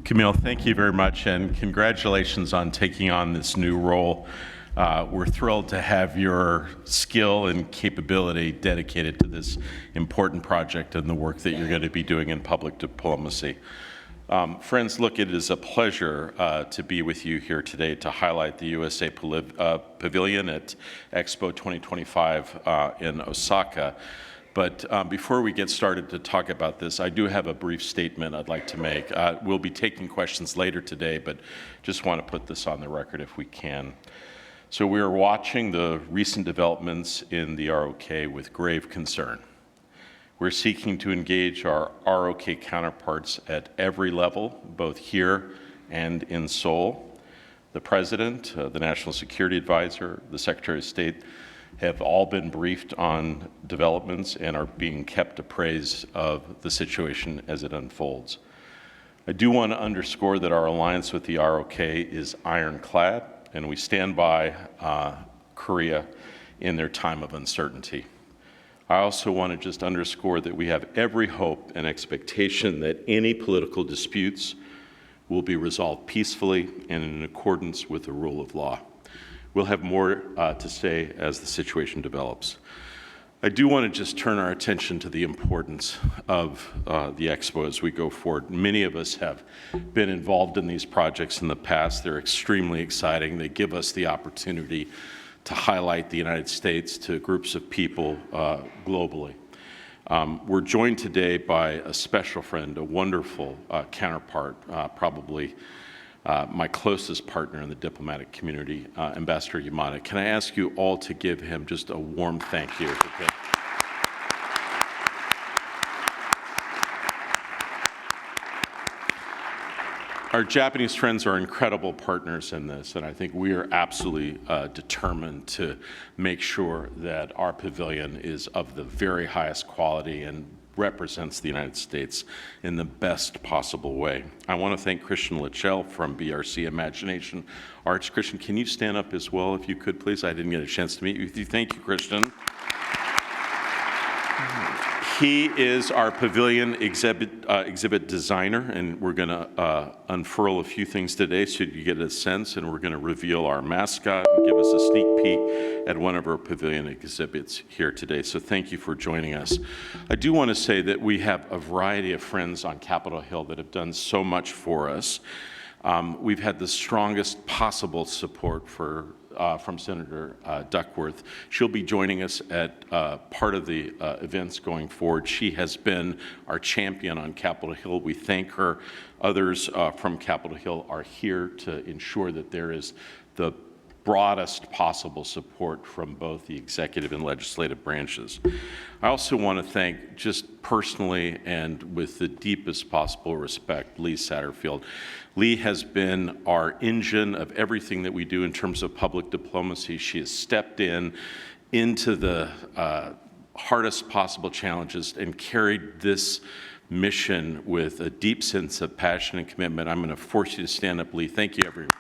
Camille, thank you very much, and congratulations on taking on this new role. We're thrilled to have your skill and capability dedicated to this important project and the work that you're going to be doing in public diplomacy. Friends, look, it is a pleasure to be with you here today to highlight the USA Pavilion at Expo 2025 in Osaka. But before we get started to talk about this, I do have a brief statement I'd like to make. We'll be taking questions later today, but just want to put this on the record if we can. So we are watching the recent developments in the ROK with grave concern. We're seeking to engage our ROK counterparts at every level, both here and in Seoul. The President, the National Security Advisor, the Secretary of State have all been briefed on developments and are being kept appraised of the situation as it unfolds. I do want to underscore that our alliance with the ROK is ironclad, and we stand by Korea in their time of uncertainty. I also want to just underscore that we have every hope and expectation that any political disputes will be resolved peacefully and in accordance with the rule of law. We'll have more to say as the situation develops. I do want to just turn our attention to the importance of the Expo as we go forward. Many of us have been involved in these projects in the past. They're extremely exciting. They give us the opportunity to highlight the United States to groups of people globally. We're joined today by a special friend, a wonderful counterpart, probably my closest partner in the diplomatic community, Ambassador Yamada. Can I ask you all to give him just a warm thank you? Our Japanese friends are incredible partners in this, and I think we are absolutely determined to make sure that our pavilion is of the very highest quality and represents the United States in the best possible way. I want to thank Christian Lachelle from BRC Imagination Arts. Christian, can you stand up as well, if you could, please? I didn't get a chance to meet with you. Thank you, Christian. He is our pavilion exhibit designer, and we're going to unfurl a few things today so you get a sense, and we're going to reveal our mascot and give us a sneak peek at one of our pavilion exhibits here today. So thank you for joining us. I do want to say that we have a variety of friends on Capitol Hill that have done so much for us. We've had the strongest possible support from Senator Duckworth. She'll be joining us at part of the events going forward. She has been our champion on Capitol Hill. We thank her. Others from Capitol Hill are here to ensure that there is the broadest possible support from both the executive and legislative branches. I also want to thank, just personally and with the deepest possible respect, Lee Satterfield. Lee has been our engine of everything that we do in terms of public diplomacy. She has stepped into the hardest possible challenges and carried this mission with a deep sense of passion and commitment. I'm going to force you to stand up, Lee. Thank you, everyone.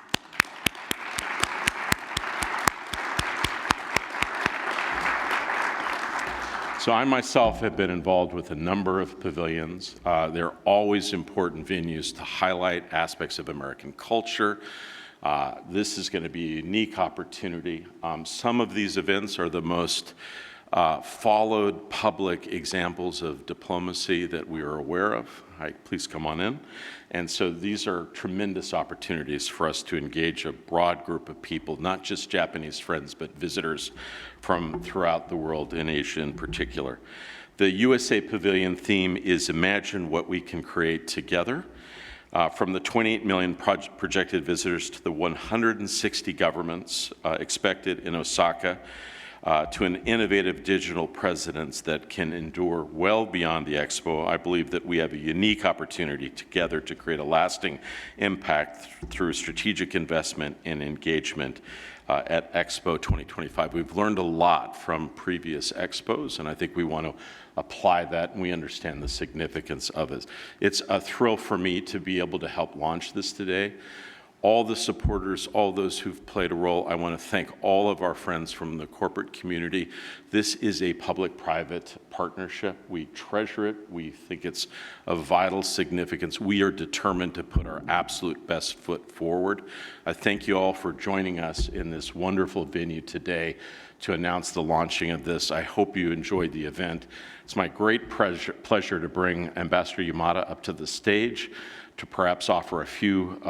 So I myself have been involved with a number of pavilions. They're always important venues to highlight aspects of American culture. This is going to be a unique opportunity. Some of these events are the most followed public examples of diplomacy that we are aware of. Hi, please come on in. And so these are tremendous opportunities for us to engage a broad group of people, not just Japanese friends, but visitors from throughout the world, in Asia in particular. The USA Pavilion theme is Imagine What We Can Create Together. From the 28 million projected visitors to the 160 governments expected in Osaka, to an innovative digital presence that can endure well beyond the Expo, I believe that we have a unique opportunity together to create a lasting impact through strategic investment and engagement at Expo 2025. We've learned a lot from previous Expos, and I think we want to apply that, and we understand the significance of it. It's a thrill for me to be able to help launch this today. all the supporters, all those who've played a role. I want to thank all of our friends from the corporate community. This is a public-private partnership. We treasure it. We think it's of vital significance. We are determined to put our absolute best foot forward. I thank you all for joining us in this wonderful venue today to announce the launching of this. I hope you enjoyed the event. It's my great pleasure to bring Ambassador Yamada up to the stage to perhaps offer a few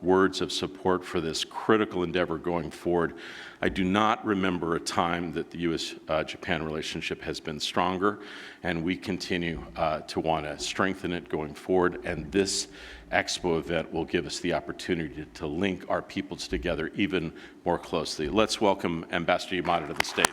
words of support for this critical endeavor going forward. I do not remember a time that the U.S.-Japan relationship has been stronger, and we continue to want to strengthen it going forward. And this Expo event will give us the opportunity to link our peoples together even more closely. Let's welcome Ambassador Yamada to the stage.